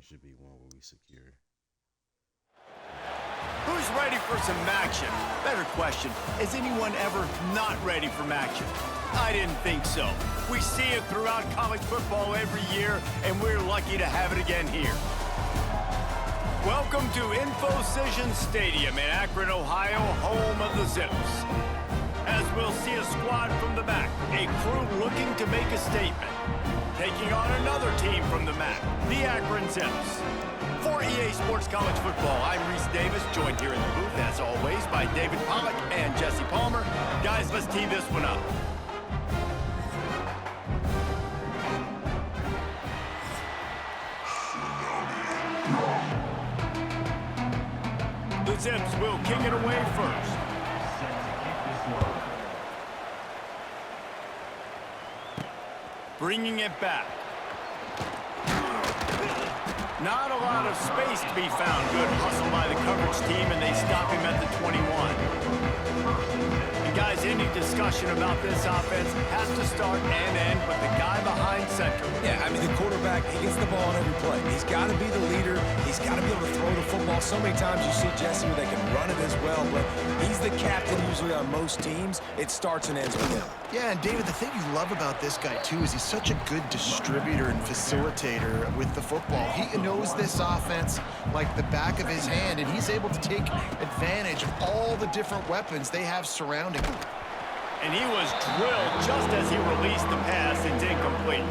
Should be one where we secure. Who's ready for some action? Better question, is anyone ever not ready for action? I didn't think so. We see it throughout college football every year, and we're lucky to have it again here. Welcome to InfoCision Stadium in Akron, Ohio, home of the Zips. As we'll see a squad from the MAC, a crew looking to make a statement. Taking on another team from the MAC, the Akron Zips. For EA Sports College Football, I'm Reese Davis, joined here in the booth, as always, by David Pollack and Jesse Palmer. Guys, let's tee this one up. The Zips will kick it away first. Bringing it back. Not a lot of space to be found. Good hustle by the coverage team, and they stop him at the 21. And guys, any discussion about this offense has to start and end with the guy behind center. Yeah, I mean, the quarterback, he gets the ball on every play. He's got to be the leader. He's got to be able to throw the football. So many times you see Jesse where they can run it as well, but he's the captain usually on most teams. It starts and ends with him. Yeah, and David, the thing you love about this guy, too, is he's such a good distributor and facilitator with the football. He knows this offense like the back of his hand, and he's able to take advantage of all the different weapons they have surrounding him. And he was drilled just as he released the pass. It's incomplete.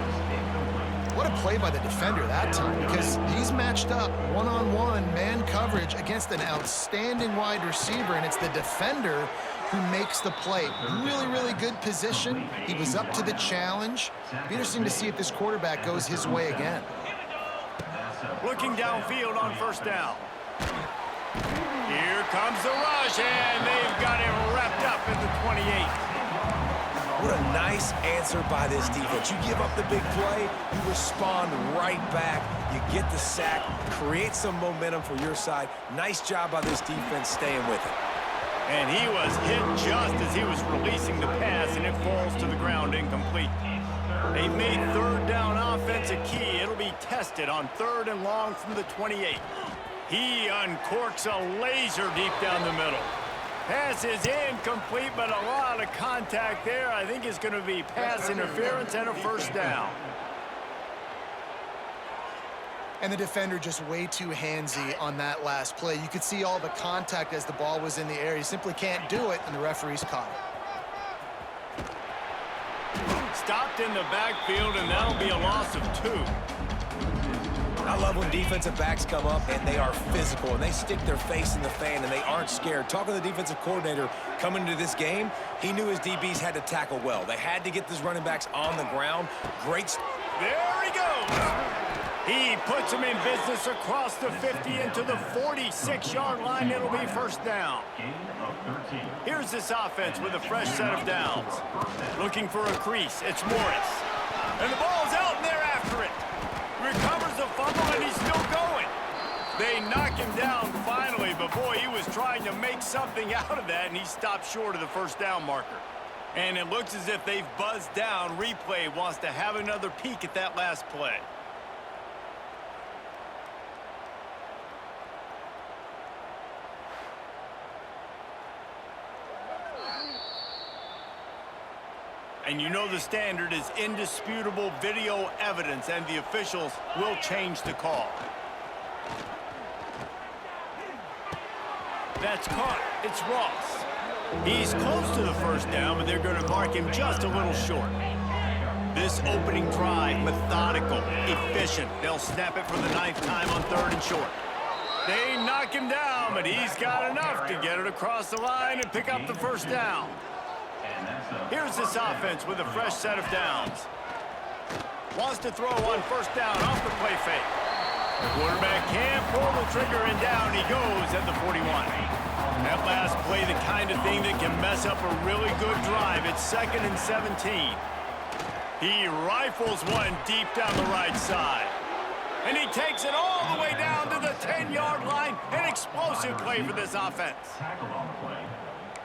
What a play by the defender that time, because he's matched up one-on-one man coverage against an outstanding wide receiver, and it's the defender who makes the play. Really, really good position. He was up to the challenge. Be interesting to see if this quarterback goes his way again. Looking downfield on first down. Here comes the rush, and they've got him wrapped up at the 28. What a nice answer by this defense. You give up the big play, you respond right back, you get the sack, create some momentum for your side. Nice job by this defense staying with it. And he was hit just as he was releasing the pass, and it falls to the ground incomplete. They've made third down offense a key. It'll be tested on 3rd and long from the 28. He uncorks a laser deep down the middle. Pass is incomplete, but a lot of contact there. I think it's going to be pass interference and a first down. And the defender just way too handsy on that last play. You could see all the contact as the ball was in the air. He simply can't do it, and the referee's caught it. Stopped in the backfield, and that'll be a loss of 2. I love when defensive backs come up and they are physical and they stick their face in the fan and they aren't scared. Talking to the defensive coordinator coming into this game, he knew his DBs had to tackle well. They had to get these running backs on the ground. Great. There he goes. He puts him in business across the 50 into the 46-yard line. It'll be first down. Here's this offense with a fresh set of downs. Looking for a crease. It's Morris. And the ball's out, and they're after it. Recovers the fumble, and he's still going. They knock him down finally, but boy, he was trying to make something out of that, and he stopped short of the first down marker. And it looks as if they've buzzed down. Replay wants to have another peek at that last play. And you know the standard is indisputable video evidence, and the officials will change the call. That's caught. It's Ross. He's close to the first down, but they're going to mark him just a little short. This opening drive, methodical, efficient. They'll snap it for the 9th time on 3rd and short. They knock him down, but he's got enough to get it across the line and pick up the first down. Here's this offense with a fresh set of downs. Wants to throw on first down off the play fake. The quarterback can't pull the trigger, and down he goes at the 41. That last play, the kind of thing that can mess up a really good drive. It's 2nd and 17. He rifles one deep down the right side. And he takes it all the way down to the 10-yard line. An explosive play for this offense.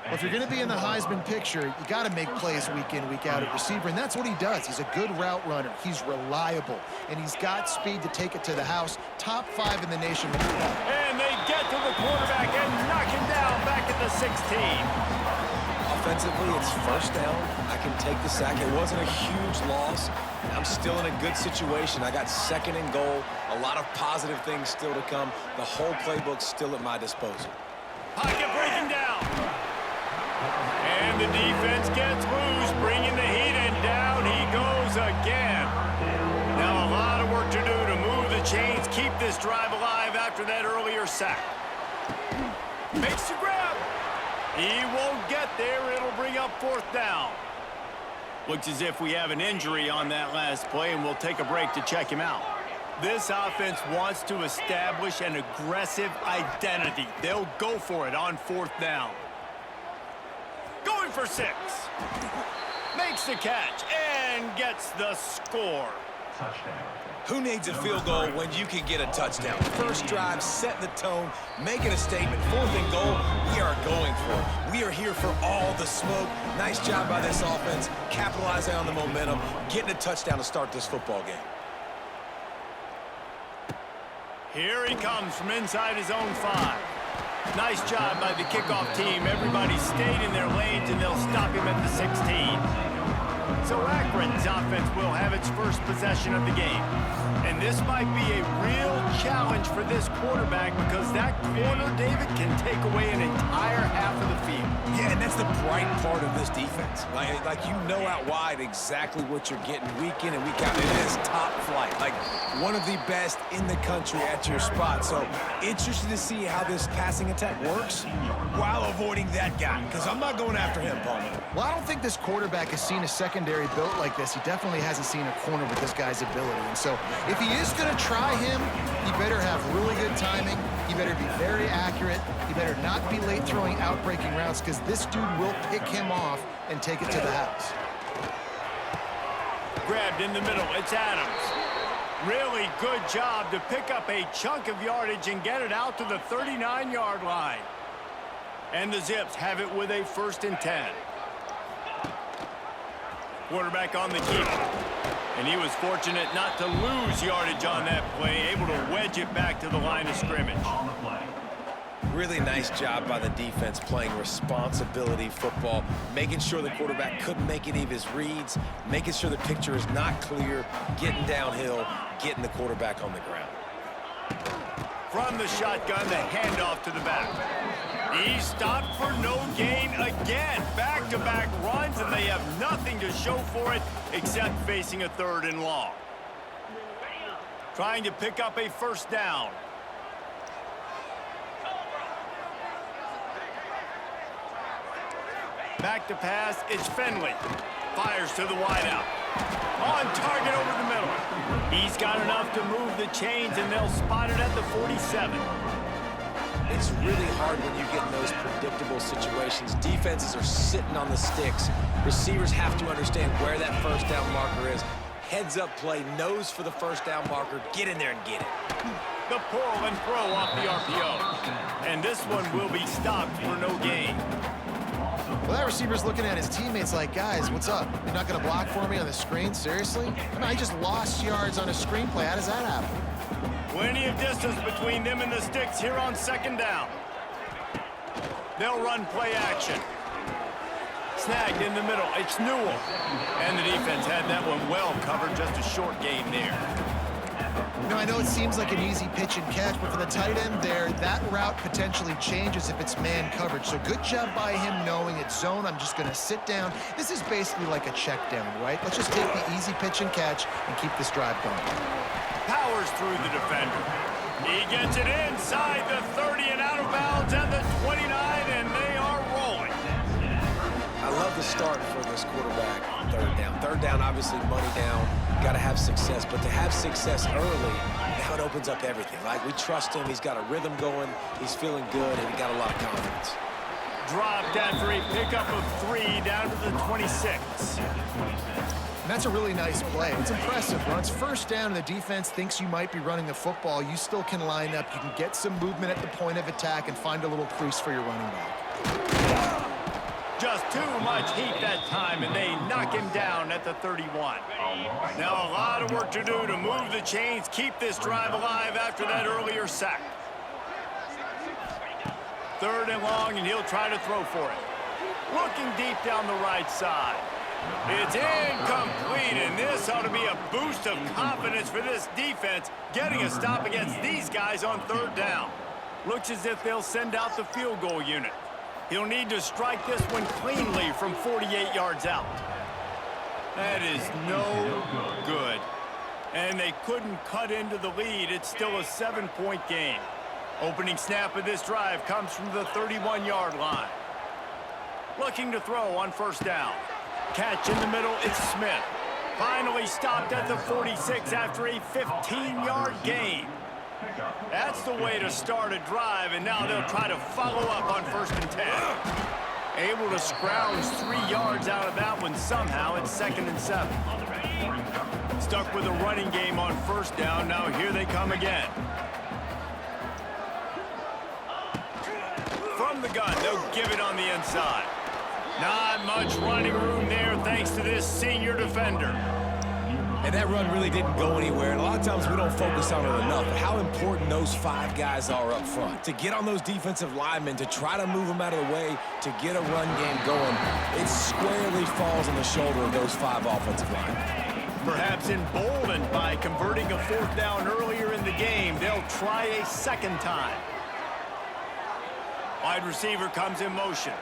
Well, if you're going to be in the Heisman picture, you got to make plays week in, week out at receiver, and that's what he does. He's a good route runner. He's reliable, and he's got speed to take it to the house. Top 5 in the nation. And they get to the quarterback and knock him down back at the 16. Offensively, it's first down. I can take the sack. It wasn't a huge loss. I'm still in a good situation. I got 2nd and goal. A lot of positive things still to come. The whole playbook's still at my disposal. Pocket breaking down. And the defense gets loose, bringing the heat, and down he goes again. Now a lot of work to do to move the chains, keep this drive alive after that earlier sack. Makes the grab. He won't get there. It'll bring up 4th down. Looks as if we have an injury on that last play, and we'll take a break to check him out. This offense wants to establish an aggressive identity. They'll go for it on 4th down. Going for 6. Makes the catch and gets the score. Touchdown. Who needs a field goal when you can get a touchdown? First drive, setting the tone, making a statement. 4th and goal, we are going for it. We are here for all the smoke. Nice job by this offense, capitalizing on the momentum, getting a touchdown to start this football game. Here he comes from inside his own 5. Nice job by the kickoff team. Everybody stayed in their lanes, and they'll stop him at the 16. So Akron's offense will have its first possession of the game. And this might be a real challenge for this quarterback because that corner, David, can take away an entire half of the field. Yeah, and that's the bright part of this defense. Like you know out wide exactly what you're getting week in and week out. It is top flight. Like one of the best in the country at your spot. So interested to see how this passing attack works while avoiding that guy because I'm not going after him, Palmer. Well, I don't think this quarterback has seen a secondary built like this. He definitely hasn't seen a corner with this guy's ability. And so if he is going to try him, he better have really good timing. He better be very accurate. He better not be late throwing out-breaking routes because this dude will pick him off and take it to the house. Grabbed in the middle. It's Adams. Really good job to pick up a chunk of yardage and get it out to the 39-yard line. And the Zips have it with a 1st and 10. Quarterback on the keeper. And he was fortunate not to lose yardage on that play, able to wedge it back to the line of scrimmage. Really nice job by the defense playing responsibility football, making sure the quarterback couldn't make any of his reads, making sure the picture is not clear, getting downhill, getting the quarterback on the ground. From the shotgun, the handoff to the back. He stopped for no gain again. Back-to-back runs, and they have nothing to show for it except facing a 3rd and long. Trying to pick up a 1st down. Back to pass, it's Finley. Fires to the wideout. On target over the middle. He's got enough to move the chains, and they'll spot it at the 47. It's really hard when you get in those predictable situations. Defenses are sitting on the sticks. Receivers have to understand where that first down marker is. Heads up play, nose for the first down marker. Get in there and get it. The pull and throw off the RPO. And this one will be stopped for no gain. Well, that receiver's looking at his teammates like, guys, what's up? You're not going to block for me on the screen? Seriously? I mean, I just lost yards on a screenplay. How does that happen? Plenty of distance between them and the sticks here on second down. They'll run play action. Snagged in the middle. It's Newell. And the defense had that one well covered. Just a short gain there. You know, I know it seems like an easy pitch and catch, but for the tight end there, that route potentially changes if it's man coverage. So good job by him knowing it's zone. I'm just going to sit down. This is basically like a check down, right? Let's just take the easy pitch and catch and keep this drive going. Powers through the defender. He gets it inside the 30 and out of bounds at the 29, and they are rolling. I love the start for this quarterback on third down. Third down, obviously, money down. Got to have success, but to have success early, now it opens up everything. Like, we trust him. He's got a rhythm going. He's feeling good, and he got a lot of confidence. Dropped after a pickup of 3 down to the 26. And that's a really nice play. It's impressive. Once first down and the defense thinks you might be running the football, you still can line up. You can get some movement at the point of attack and find a little crease for your running back. Just too much heat that time, and they knock him down at the 31. Now a lot of work to do to move the chains, keep this drive alive after that earlier sack. Third and long, and he'll try to throw for it. Looking deep down the right side. It's incomplete, and this ought to be a boost of confidence for this defense, getting a stop against these guys on third down. Looks as if they'll send out the field goal unit. He'll need to strike this one cleanly from 48 yards out. That is no good. And they couldn't cut into the lead. It's still a 7-point game. Opening snap of this drive comes from the 31-yard line. Looking to throw on first down. Catch in the middle, it's Smith. Finally stopped at the 46 after a 15-yard gain. That's the way to start a drive, and now they'll try to follow up on first and 10. Able to scrounge 3 yards out of that one somehow. It's second and 7. Stuck with a running game on first down. Now here they come again. From the gun, they'll give it on the inside. Not much running room there thanks to this senior defender. And that run really didn't go anywhere, and a lot of times we don't focus on it enough, but how important those 5 guys are up front. To get on those defensive linemen, to try to move them out of the way, to get a run game going, it squarely falls on the shoulder of those 5 offensive linemen. Perhaps emboldened by converting a fourth down earlier in the game, they'll try a second time. Wide receiver comes in motion.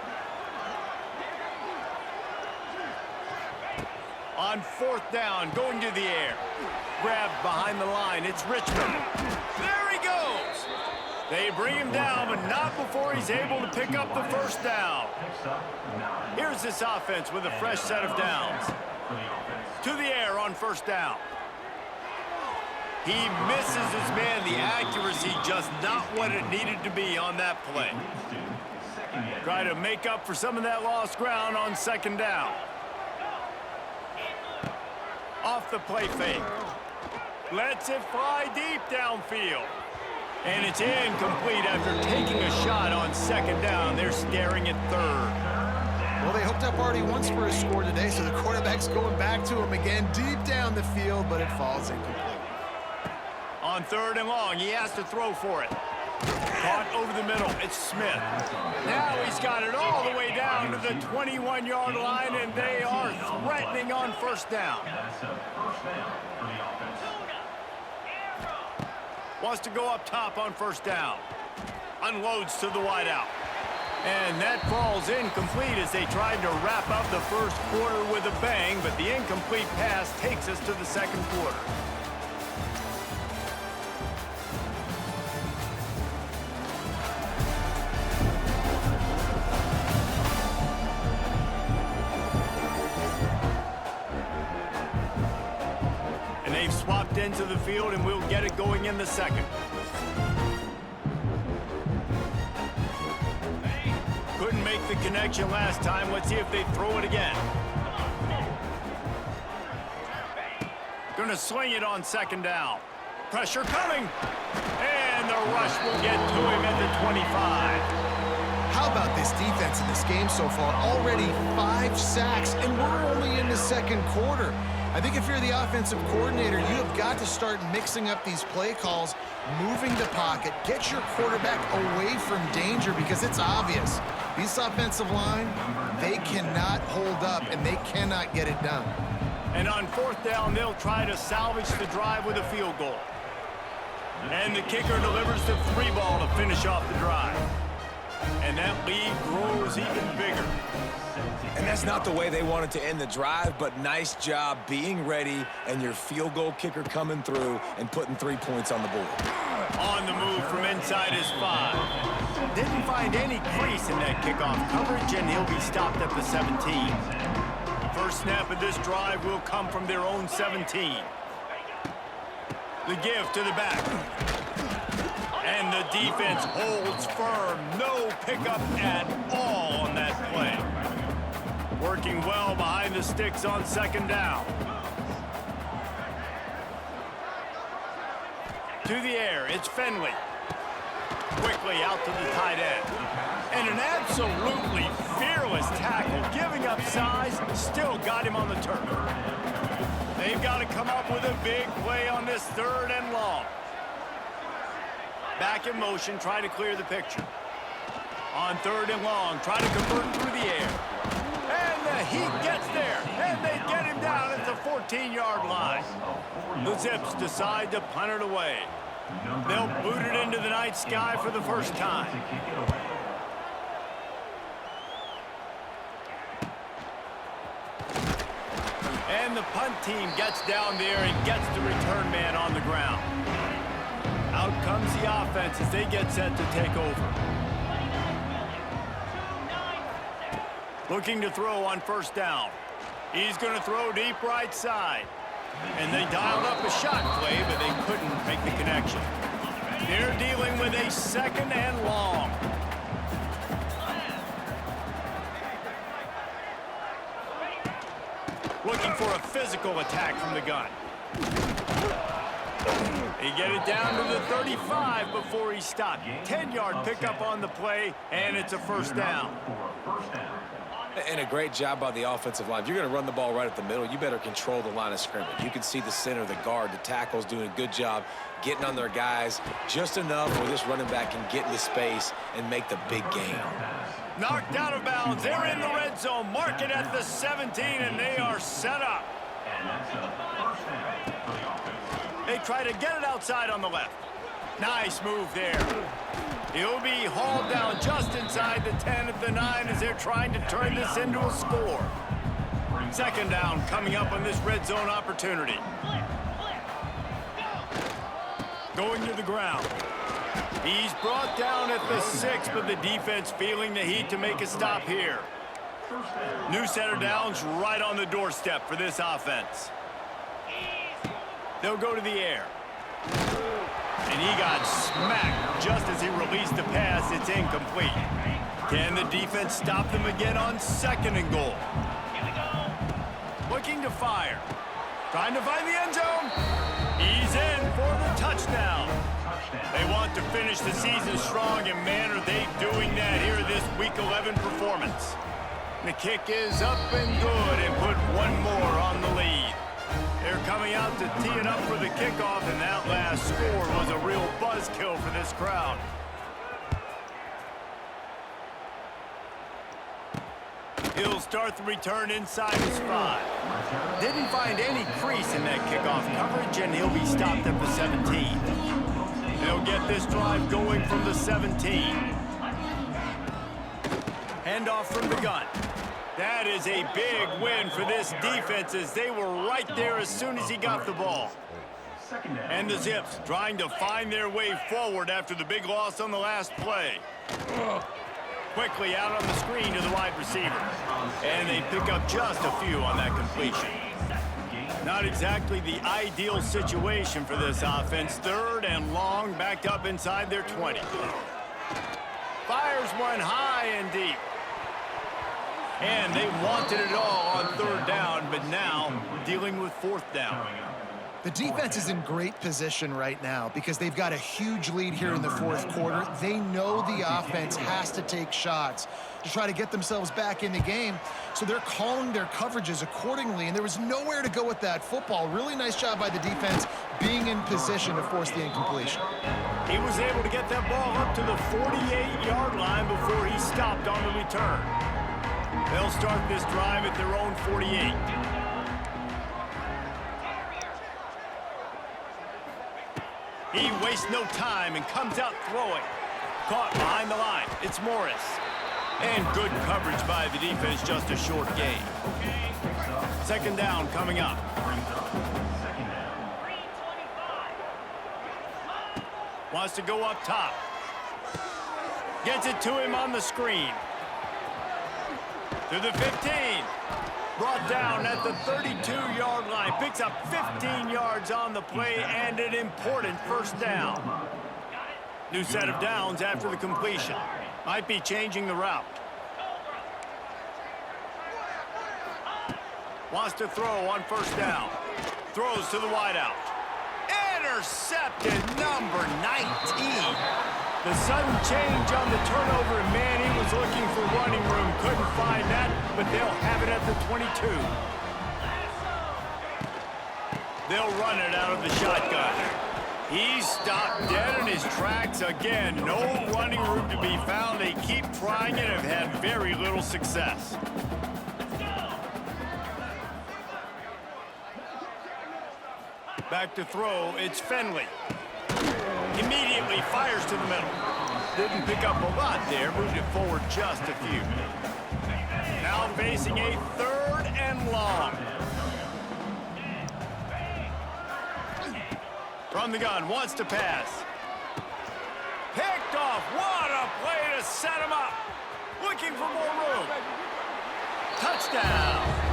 On fourth down, going to the air. Grabbed behind the line, it's Richmond. There he goes! They bring him down, but not before he's able to pick up the first down. Here's this offense with a fresh set of downs. To the air on first down. He misses his man. The accuracy just not what it needed to be on that play. Try to make up for some of that lost ground on second down. Off the play fake. Lets it fly deep downfield. And it's incomplete after taking a shot on second down. They're staring at third. Well, they hooked up already once for a score today, so the quarterback's going back to him again deep down the field, but it falls incomplete. On third and long, he has to throw for it. Caught over the middle, it's Smith. Now he's got it all the way down to the 21-yard line, and they are threatening on first down. Wants to go up top on first down. Unloads to the wideout. And that falls incomplete as they tried to wrap up the first quarter with a bang, but the incomplete pass takes us to the second quarter. ends of the field, and we'll get it going in the second. Couldn't make the connection last time. Let's see if they throw it again. Gonna swing it on second down. Pressure coming. And the rush will get to him at the 25. How about this defense in this game so far? Already 5 sacks, and we're only in the second quarter. I think if you're the offensive coordinator, you have got to start mixing up these play calls, moving the pocket, get your quarterback away from danger, because it's obvious. This offensive line, they cannot hold up, and they cannot get it done. And on fourth down, they'll try to salvage the drive with a field goal. And the kicker delivers the 3 ball to finish off the drive. And that lead grows even bigger. And that's not the way they wanted to end the drive, but nice job being ready and your field goal kicker coming through and putting 3 points on the board. On the move from inside his 5. Didn't find any crease in that kickoff coverage, and he'll be stopped at the 17. First snap of this drive will come from their own 17. The give to the back. And the defense holds firm. No pickup at all on that play. Working well behind the sticks on second down. To the air, it's Finley. Quickly out to the tight end. And an absolutely fearless tackle, giving up size, still got him on the turf. They've got to come up with a big play on this 3rd and long. Back in motion, try to clear the picture. On 3rd and long, try to convert through the air. And the Heat gets there, and they get him down at the 14-yard line. The Zips decide to punt it away. They'll boot it into the night sky for the first time. And the punt team gets down there and gets the return man on the ground. Out comes the offense as they get set to take over. Looking to throw on first down. He's going to throw deep right side. And they dialed up a shot play, but they couldn't make the connection. They're dealing with a 2nd and long. Looking for a physical attack from the gun. They get it down to the 35 before he stopped. 10-yard pickup on the play, and it's a first down. And a great job by the offensive line. If you're going to run the ball right at the middle, you better control the line of scrimmage. You can see the center, the guard, the tackles doing a good job getting on their guys just enough where this running back can get into space and make the big gain. Knocked out of bounds. They're in the red zone. Mark it at the 17, and they are set up. They try to get it outside on the left. Nice move there. He'll be hauled down just inside the 10 at the 9 as they're trying to turn this into a score. 2nd down coming up on this red zone opportunity. Going to the ground. He's brought down at the 6, but the defense feeling the heat to make a stop here. New set of downs right on the doorstep for this offense. They'll go to the air. And he got smacked just as he released the pass. It's incomplete. Can the defense stop them again on 2nd and goal? Looking to fire. Trying to find the end zone. He's in for the touchdown. They want to finish the season strong, and man, are they doing that here this Week 11 performance. The kick is up and good, and put one more on the lead. They're coming out to tee it up for the kickoff, and that last score was a real buzzkill for this crowd. He'll start the return inside his 5. Didn't find any crease in that kickoff coverage, and he'll be stopped at the 17. They'll get this drive going from the 17. Handoff from the gun. That is a big win for this defense as they were right there as soon as he got the ball. And the Zips trying to find their way forward after the big loss on the last play. Quickly out on the screen to the wide receiver. And they pick up just a few on that completion. Not exactly the ideal situation for this offense. 3rd and long, backed up inside their 20. Fires one high and deep. And they wanted it all on 3rd down, but now dealing with 4th down. The defense is in great position right now because they've got a huge lead here in the 4th quarter. They know the offense has to take shots to try to get themselves back in the game, so they're calling their coverages accordingly, and there was nowhere to go with that football. Really nice job by the defense being in position to force the incompletion. He was able to get that ball up to the 48-yard line before he stopped on the return. They'll start this drive at their own 48. He wastes no time and comes out throwing. Caught behind the line. It's Morris. And good coverage by the defense, just a short gain. 2nd down coming up. Wants to go up top. Gets it to him on the screen. To the 15. Brought down at the 32-yard line. Picks up 15 yards on the play and an important 1st down. New set of downs after the completion. Might be changing the route. Wants to throw on 1st down. Throws to the wideout. Intercepted, number 19. The sudden change on the turnover, and man, he was looking for running room. Couldn't find that, but they'll have it at the 22. They'll run it out of the shotgun. He's stopped dead in his tracks again. No running room to be found. They keep trying it and have had very little success. Back to throw, it's Finley. Immediately fires to the middle. Didn't pick up a lot there, moved it forward just a few. Now facing a 3rd and long. From the gun, wants to pass. Picked off, what a play to set him up. Looking for more room. Touchdown.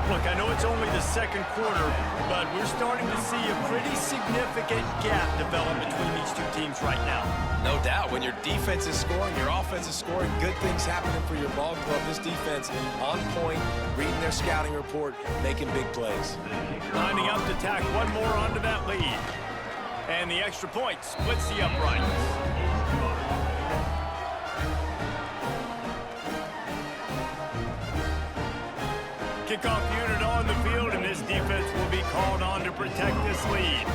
Look, I know it's only the 2nd quarter, but we're starting to see a pretty significant gap develop between these two teams right now. No doubt. When your defense is scoring, your offense is scoring, good things happening for your ball club. This defense on point, reading their scouting report, making big plays. Lining up to tack one more onto that lead. And the extra point splits the uprights. Kickoff unit on the field, and this defense will be called on to protect this lead.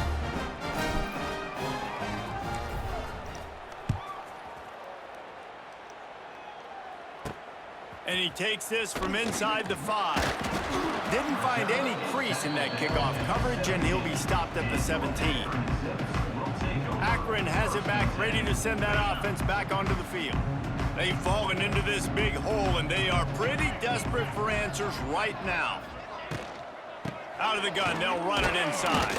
And he takes this from inside the 5. Didn't find any crease in that kickoff coverage, and he'll be stopped at the 17. Akron has it back, ready to send that offense back onto the field. They've fallen into this big hole, and they are pretty desperate for answers right now. Out of the gun, they'll run it inside.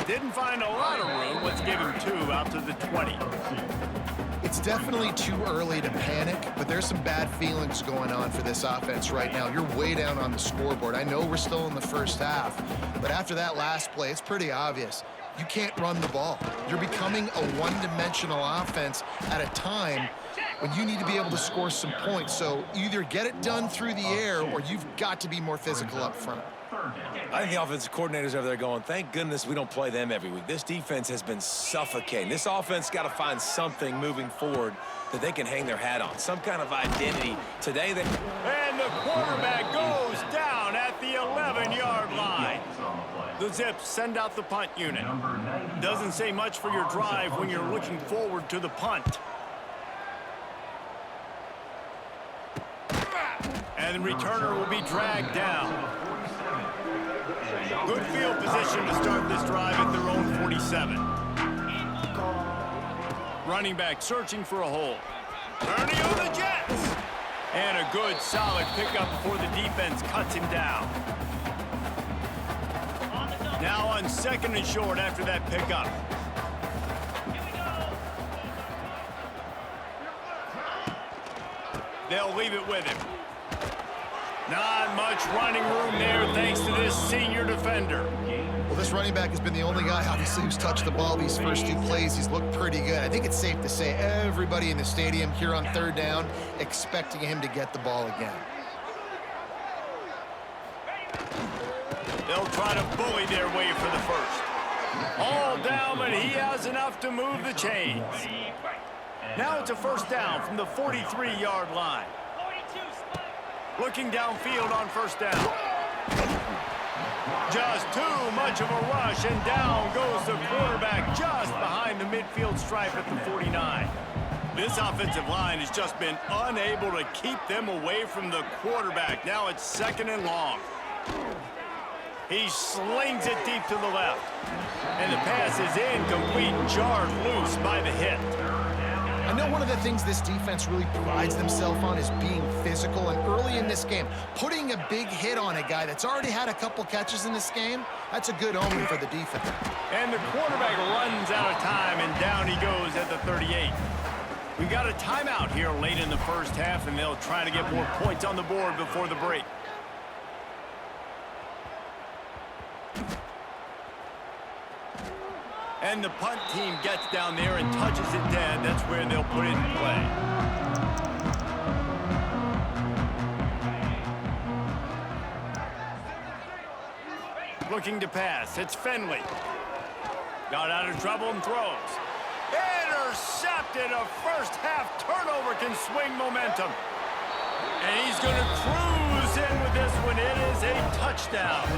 Didn't find a lot of room. Let's give him 2 out to the 20. It's definitely too early to panic, but there's some bad feelings going on for this offense right now. You're way down on the scoreboard. I know we're still in the 1st half, but after that last play, it's pretty obvious. You can't run the ball. You're becoming a one-dimensional offense at a time when you need to be able to score some points. So either get it done through the air or you've got to be more physical up front. I think the offensive coordinators over there going, thank goodness we don't play them every week. This defense has been suffocating. This offense got to find something moving forward that they can hang their hat on, some kind of identity. Today they... And the quarterback goes down at the 11-yard line. The Zips send out the punt unit. Doesn't say much for your drive when you're looking forward to the punt. And the returner will be dragged down. Good field position to start this drive at their own 47. Running back searching for a hole. Turning on the Jets. And a good solid pickup before the defense cuts him down. Now on 2nd and short after that pickup. They'll leave it with him. Not much running room there thanks to this senior defender. Well, this running back has been the only guy, obviously, who's touched the ball these first 2 plays. He's looked pretty good. I think it's safe to say everybody in the stadium here on 3rd down expecting him to get the ball again. They'll try to bully their way for the first. All down, but he has enough to move the chains. Now it's a 1st down from the 43-yard line. Looking downfield on 1st down. Just too much of a rush, and down goes the quarterback just behind the midfield stripe at the 49. This offensive line has just been unable to keep them away from the quarterback. Now it's 2nd and long. He slings it deep to the left. And the pass is incomplete, jarred loose by the hit. I know one of the things this defense really prides themselves on is being physical, and early in this game, putting a big hit on a guy that's already had a couple catches in this game, that's a good omen for the defense. And the quarterback runs out of time, and down he goes at the 38. We got a timeout here late in the 1st half, and they'll try to get more points on the board before the break. And the punt team gets down there and touches it dead. That's where they'll put it in play. Looking to pass. It's Finley. Got out of trouble and throws. Intercepted. A 1st half turnover can swing momentum. And he's going to cruise in with this one. It is a touchdown.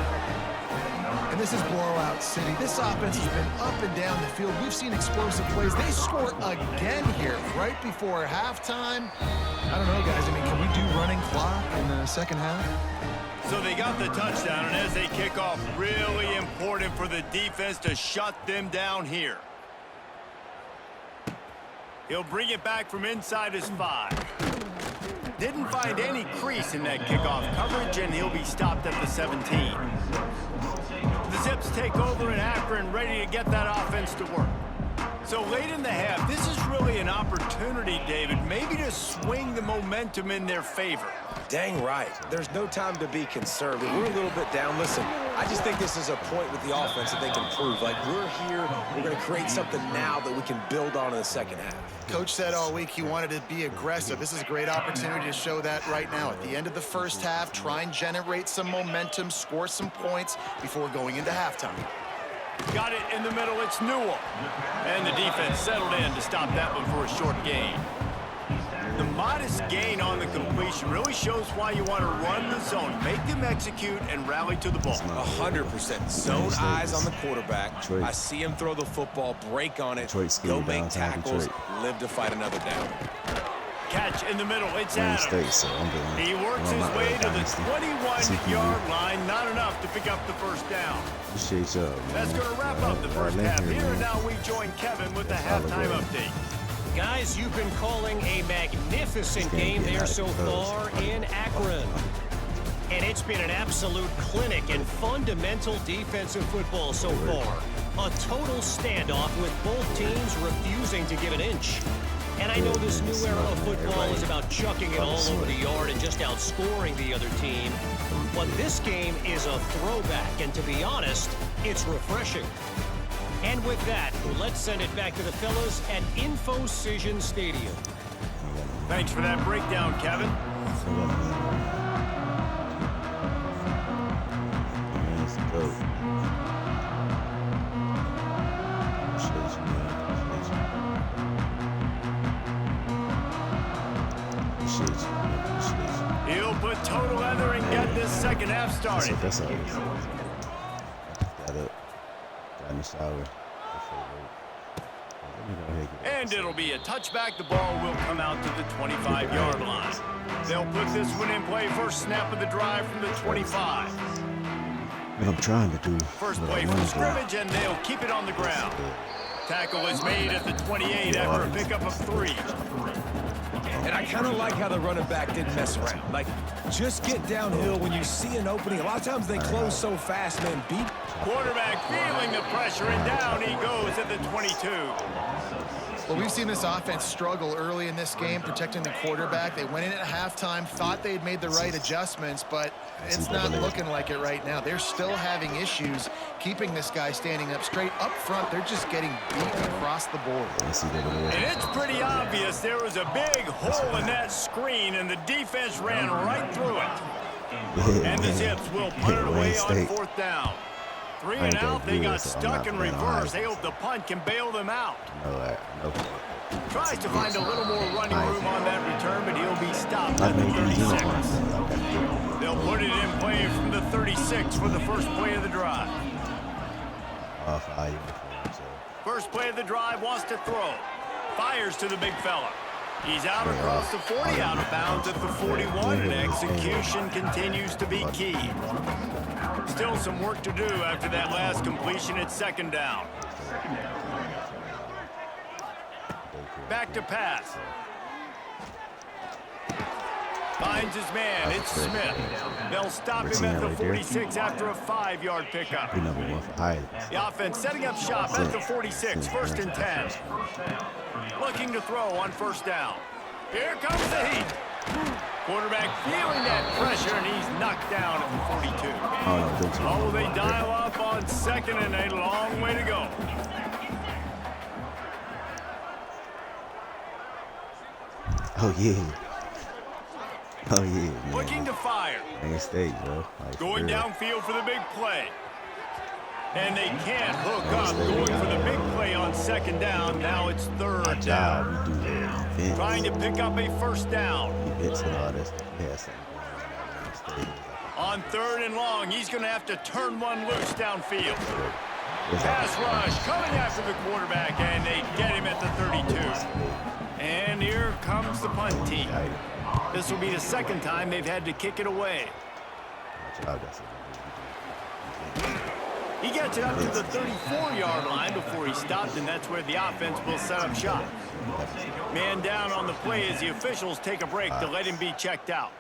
And this is blowout city. This offense has been up and down the field. We've seen explosive plays. They score again here right before halftime. I don't know, guys. I mean, can we do running clock in the 2nd half? So they got the touchdown, and as they kick off, really important for the defense to shut them down here. He'll bring it back from inside his 5. Didn't find any crease in that kickoff coverage, and he'll be stopped at the 17. The Zips take over in Akron, ready to get that offense to work. So late in the half, this is really an opportunity, David, maybe to swing the momentum in their favor. Dang right. There's no time to be conservative. We're a little bit down. Listen, I just think this is a point with the offense that they can prove. Like, we're here, we're going to create something now that we can build on in the 2nd half. Coach said all week he wanted to be aggressive. This is a great opportunity to show that right now. At the end of the 1st half, try and generate some momentum, score some points before going into halftime. Got it in the middle. It's Newell. And the defense settled in to stop that one for a short gain. The modest gain on the completion really shows why you want to run the zone. Make them execute and rally to the ball. 100%. Zone eyes on the quarterback. Detroit. I see him throw the football, break on it, Detroit go make downtown tackles, Detroit. live to fight another down. Catch in the middle. It's Adams. State, so He works his way to the 21-yard line. Not enough to pick up the 1st down. Appreciate y'all. That's going to wrap up the 1st half here. And now we join Kevin with the halftime update. Guys, you've been calling a magnificent game there so far in Akron. And it's been an absolute clinic in fundamental defensive football so far. A total standoff with both teams refusing to give an inch. And I know this new era of football is about chucking it all over the yard and just outscoring the other team. But this game is a throwback, and to be honest, it's refreshing. And with that, let's send it back to the fellas at InfoCision Stadium. Thanks for that breakdown, Kevin. He'll put total leather and get this 2nd half started. That's all. Got up. Got in the shower. And it'll be a touchback. The ball will come out to the 25-yard line. They'll put this one in play. First snap of the drive from the 25. What I'm trying to do. First play from scrimmage, and they'll keep it on the ground. Tackle is made at the 28 after a pickup of 3. And I kind of like how the running back didn't mess around. Like, just get downhill when you see an opening. A lot of times they close so fast, man. Beat. Quarterback feeling the pressure, and down he goes at the 22. Well, we've seen this offense struggle early in this game, protecting the quarterback. They went in at halftime, thought they had made the right adjustments, but it's not looking like it right now. They're still having issues keeping this guy standing up straight. Up front, they're just getting beat across the board. And it's pretty obvious there was a big hole in that screen, and the defense ran right through it. And the Zips will put it away on 4th down. 3 and out, they got stuck in reverse. They hope the punt can bail them out. Tries to find a little more running room on that return, but he'll be stopped at the 36. They'll put it in play from the 36 for the first play of the drive. First play of the drive, wants to throw. Fires to the big fella. He's out across the 40, out of bounds at the 41, and execution continues to be key. Still some work to do after that last completion at 2nd down. Back to pass. Finds his man, it's Smith. They'll stop him at the 46 after a 5-yard pickup. The offense setting up shop at the 46, 1st and 10. Looking to throw on 1st down. Here comes the heat. Quarterback feeling that pressure, and he's knocked down at the 42. Oh, they dial up on 2nd and a long way to go. Oh, yeah. Oh, yeah, man. Looking to fire. Ain't State, bro. Going downfield for the big play. And they can't hook up. Going for the big play on 2nd down. Now it's 3rd down. Trying to pick up a 1st down. On 3rd and long, he's going to have to turn one loose downfield. Pass rush coming after the quarterback, and they get him at the 32. And here comes the punt team. This will be the 2nd time they've had to kick it away. He gets it up to the 34-yard line before he stopped, and that's where the offense will set up shop. Man down on the play as the officials take a break to let him be checked out.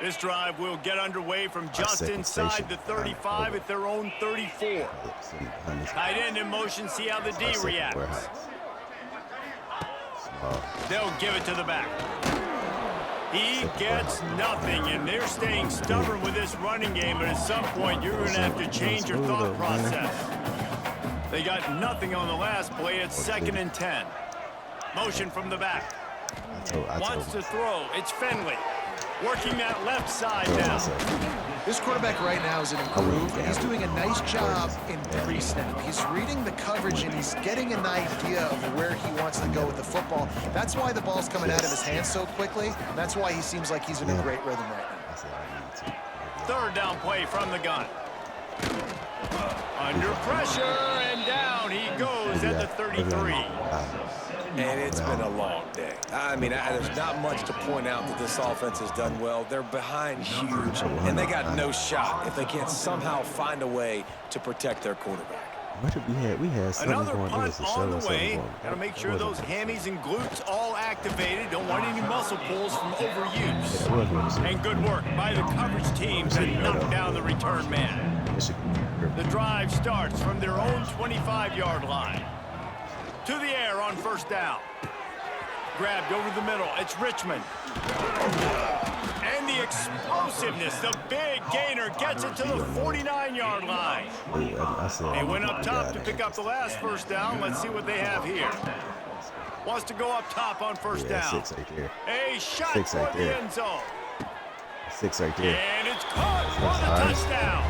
This drive will get underway from just inside the 35 at their own 34. Tight end in motion, see how the D reacts. They'll give it to the back. He gets nothing, and they're staying stubborn with this running game, but at some point you're going to have to change your thought process. They got nothing on the last play. It's 2nd and 10. Motion from the back. Wants to throw. It's Finley. Working that left side now. This quarterback right now is in a groove, and he's doing a nice job in pre-snap. He's reading the coverage, and he's getting an idea of where he wants to go with the football. That's why the ball's coming out of his hands so quickly. That's why he seems like he's in a great rhythm right now. 3rd down play from the gun. Under pressure, and down he goes at the 33. And it's been a long day. I mean, there's not much to point out that this offense has done well. They're behind huge, and they got no shot if they can't somehow find a way to protect their quarterback. We had another punt on the way. Got to make sure those hammies and glutes all activated. Don't want any muscle pulls from overuse. And good work by the coverage team to knock down the return man. The drive starts from their own 25-yard line. To the air on 1st down. Grabbed over the middle. It's Richmond. And the explosiveness, the big gainer gets it to the 49-yard line. They went up top to pick up the last 1st down. Let's see what they have here. Wants to go up top on 1st down. A shot for the end zone. 6 right there. And it's caught for the touchdown.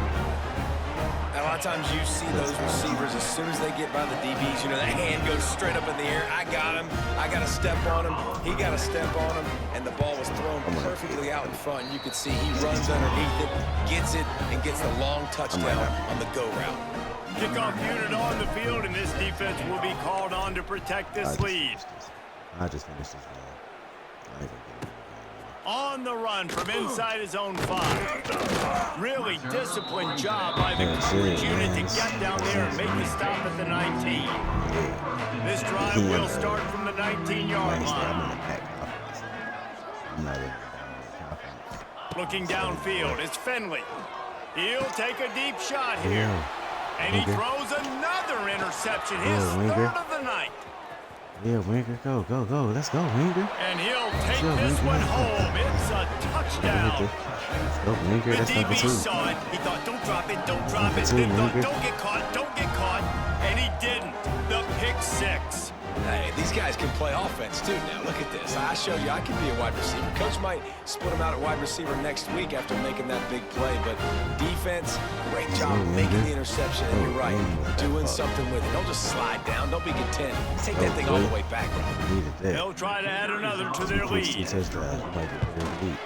A lot of times you see those receivers, as soon as they get by the DBs, you know, that hand goes straight up in the air. I got him. I got to step on him. He got to step on him. And the ball was thrown perfectly out in front. And you could see he runs underneath it, gets it, and gets the long touchdown on the go route. Kickoff unit on the field, and this defense will be called on to protect this lead. I just finished this game. On the run from inside his own 5. Really disciplined job by the coverage unit to get down there and make the stop at the 19. This drive will start from the 19-yard line. Looking downfield, it's Finley. He'll take a deep shot here. And he Winger. throws another interception, his Yeah, third Winger. of the night. Yeah, Winger, go, go, go. Let's go, Winger. And he'll take go, this Winger. one home. It's a touchdown. Let's go, Winger. The That's number DB 2. saw it. He thought, don't drop it, don't drop Number it. 2, Then thought, Winger. don't get caught, don't get caught. And he didn't. The pick 6. Hey, these guys can play offense, too. Now, look at this. I showed you I can be a wide receiver. Coach might split him out at wide receiver next week after making that big play. But defense, great job making the interception. And you're right, doing something with it. Don't just slide down. Don't be content. Take that thing all the way back. Needed that. They'll try to add another to their 2 lead. touchdowns. You might get very deep.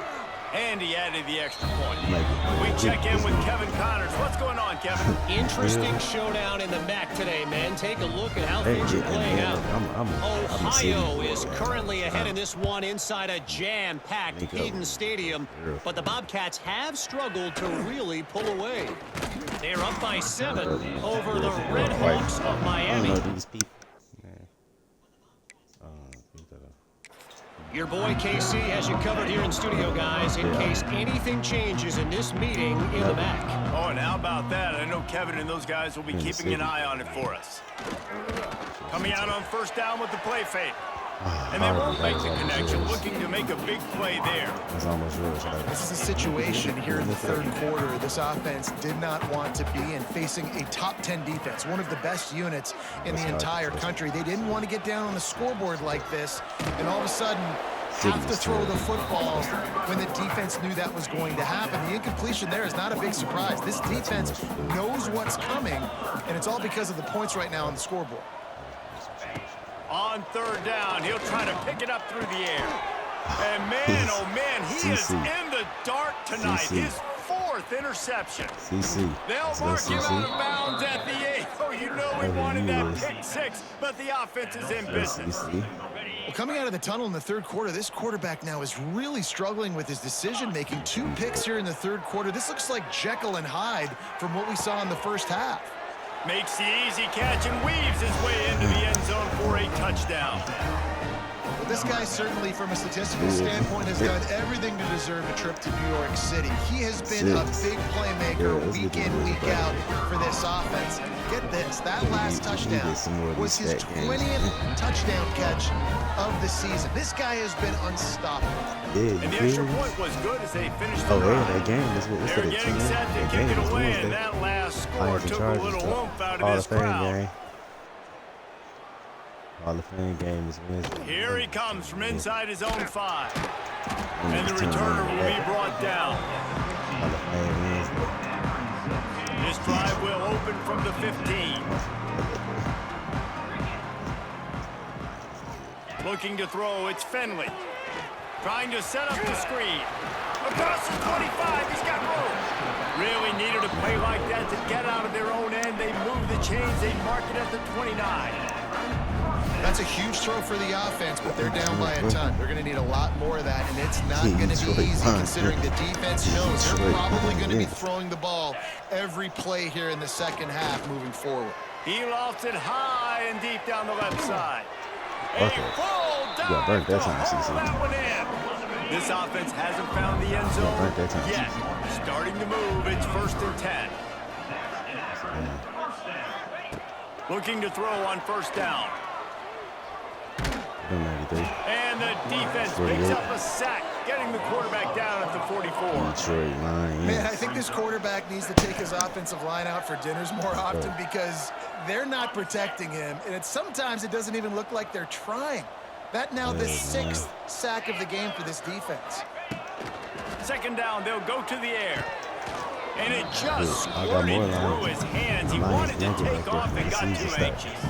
And he added the extra point. Might get We very check deep. in with Kevin Connors. What's going on, Kevin? Interesting showdown in the MAC today, man. Take a look at how Hey, things are yeah, playing yeah, out. I'm a city Ohio boy, is man. currently ahead in this one inside a jam-packed Nico. Eden Stadium, Beautiful. but the Bobcats have struggled to really pull away. They're up by 7 over the Red Hawks of I don't Miami. know these people. Man. Your boy KC has you covered here in studio, guys, in case anything changes in this meeting in the MAC. Oh, and how about that? I know Kevin and those guys will be keeping an eye on it for us. Coming out on first down with the play fake. And they won't make the connection, looking to make a big play there. That's almost yours. Right? This is a situation here in the third quarter. This offense did not want to be in facing a top 10 defense, one of the best units in the entire country. They didn't want to get down on the scoreboard like this, and all of a sudden have to throw the football when the defense knew that was going to happen. The incompletion there is not a big surprise. This defense knows what's coming, and it's all because of the points right now on the scoreboard. On third down, he'll try to pick it up through the air. And man, oh man, he is in the dark tonight. His 4th interception. CC. They'll mark him out of bounds at the 8. Oh, you know we wanted that pick 6, but the offense is in business. CC. Well, coming out of the tunnel in the third quarter, this quarterback now is really struggling with his decision-making. 2 picks here in the third quarter. This looks like Jekyll and Hyde from what we saw in the first half. Makes the easy catch and weaves his way into the end zone for a touchdown. Well, this guy certainly, from a statistical standpoint, has done everything to deserve a trip to New York City. He has been a big playmaker week in, week out for this offense. Get this, that last touchdown was his 20th touchdown catch of the season. This guy has been unstoppable. Yeah, And the extra point was good as they finished the Oh, yeah, drive. that game is what They're getting set to kick it away, and that last score took a little oomph out of this crowd. Hall of Fame game is Wednesday. Here he comes from inside his own 5. And the returner will be brought down. Hall of Fame Wednesday. This drive will open from the 15. Looking to throw, it's Finley. Trying to set up the screen. Across the 25, he's got room. Really needed a play like that to get out of their own end. They move the chains, they mark it at the 29. That's a huge throw for the offense, but they're down by a ton. They're going to need a lot more of that, and it's not going to be easy considering the defense knows they're probably going to be throwing the ball every play here in the second half moving forward. He lofts it high and deep down the left side. A Okay. full You got burnt dive that to time, haul CC. that one in. This offense hasn't found the end zone burnt that time, yet. Starting to move, it's 1st and 10. Looking to throw on first down. And the defense picks up a sack, getting the quarterback down at the 44. Detroit Lions. Man, I think this quarterback needs to take his offensive line out for dinners more often because they're not protecting him. And sometimes it doesn't even look like they're trying. That now the 6th sack of the game for this defense. Second down, they'll go to the air. And it just I got more squirted through lines. his hands. He The Lions wanted to yanking take right off there and for got the too season anxious.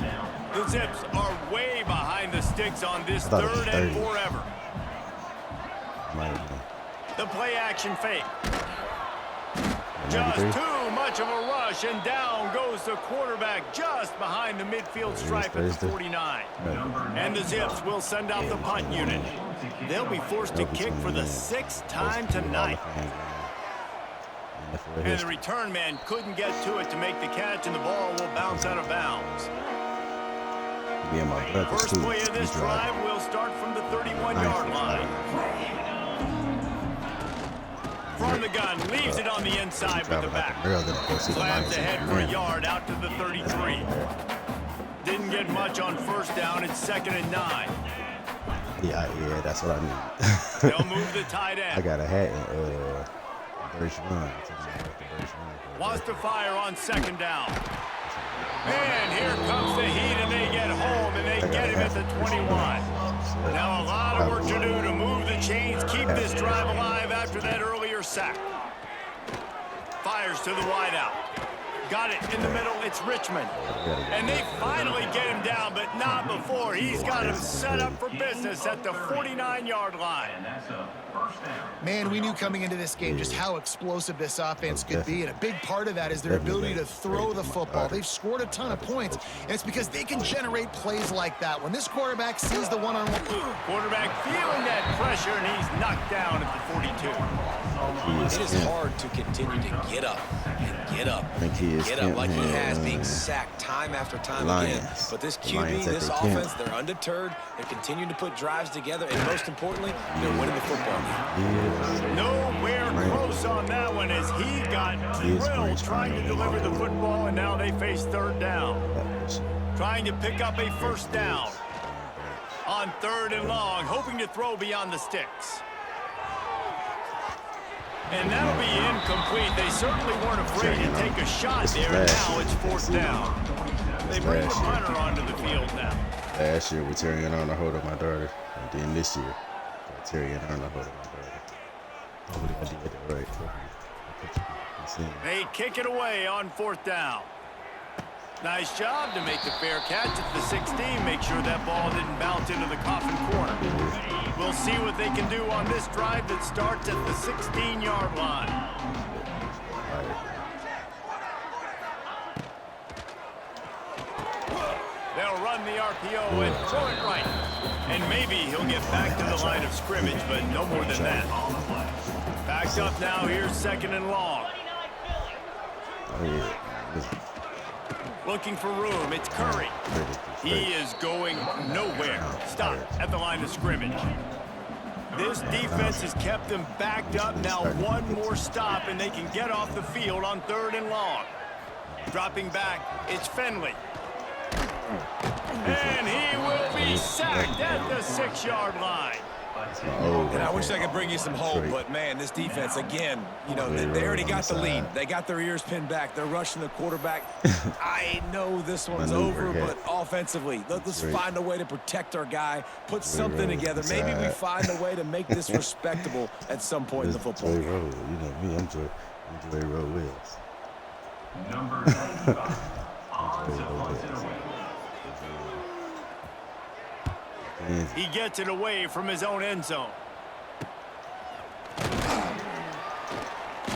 The Zips are way behind the sticks on this thought it was 3rd and 30. forever. The play action fake. Just too much of a rush, and down goes the quarterback just behind the midfield stripe at the 49. And the Zips will send out the punt unit. They'll be forced to kick for the 6th time tonight. And the return man couldn't get to it to make the catch, and the ball will bounce out of bounds. First play of this drive will start from the 31-yard line. from the gun, leaves it on the inside with the back. Slams ahead for a yard out to the 33. Didn't get much on first down. It's 2nd and 9. Yeah, that's what I need. They'll move the tight end. I got a hat in verse 1. Wants to fire on 2nd down. And here comes the heat, and they get home, and they get him at the 21. Now a lot of work to do to move the chains, keep this drive alive after that earlier sack. Fires to the wideout. Got it in the middle. It's Richmond. And they finally get him down, but not before. He's got him set up for business at the 49-yard line. Man, we knew coming into this game just how explosive this offense could be, and a big part of that is their ability to throw the football. They've scored a ton of points, and it's because they can generate plays like that. When this quarterback sees the one-on-one... Quarterback feeling that pressure, and he's knocked down at the 42. It is hard to continue to get up and get up and get up like he has, being sacked time after time again. But this QB, this offense, they're undeterred. They're continuing to put drives together, and most importantly, they're winning the football game. Nowhere close on that one as he got drilled trying to deliver the football, and now they face 3rd down. Trying to pick up a 1st down on 3rd and long, hoping to throw beyond the sticks. And that'll be incomplete. They certainly weren't afraid to take a shot there, and now it's 4th down. They bring the punter onto the field now. Last year, with Terry and Arnold hold of my daughter. And then this year, Terry and Arnold hold of my daughter. Hopefully I did it right. They kick it away on 4th down. Nice job to make the fair catch at the 16. Make sure that ball didn't bounce into the coffin corner. We'll see what they can do on this drive that starts at the 16-yard line. They'll run the RPO and throw it right. And maybe he'll get back to the line of scrimmage, but no more than that. Backed up now. Here's 2nd and long. Looking for room. It's Curry. He is going nowhere. Stop at the line of scrimmage. This defense has kept them backed up. Now one more stop, and they can get off the field on 3rd and long. Dropping back, it's Finley. And he will be sacked at the 6-yard line. And I wish I could bring you some hope, but, man, this defense, again, you know, they already got the lead. They got their ears pinned back. They're rushing the quarterback. I know this one's over, but offensively, let's find a way to protect our guy, put something together. Maybe we find a way to make this respectable at some point in the football game. You know me, I'm Joy Rowe Wills. Number 95, offensive punter away. He gets it away from his own end zone.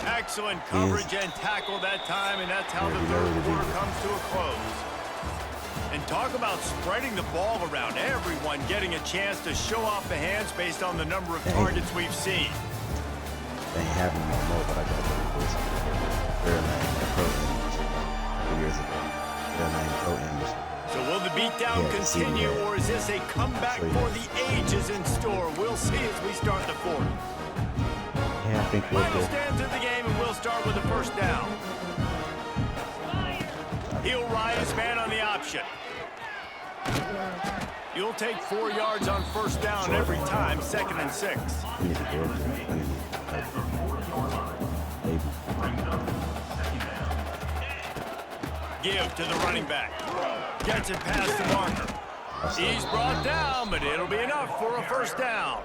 Excellent coverage and tackle that time, and that's how the 3rd quarter comes to a close. And talk about spreading the ball around. Everyone getting a chance to show off the hands based on the number of targets we've seen. They ain't having no more, but I got this. Their name, protein. 2 years ago. Their name, protein. So will the beatdown continue, or is this a comeback for the ages in store? We'll see as we start the 4th. Yeah, I think we'll Final stands of the game, and we'll start with a 1st down. He'll ride his man on the option. You'll take 4 yards on 1st down every time, 2nd and 6. Give to the running back. Gets it past the marker. He's brought down, but it'll be enough for a 1st down.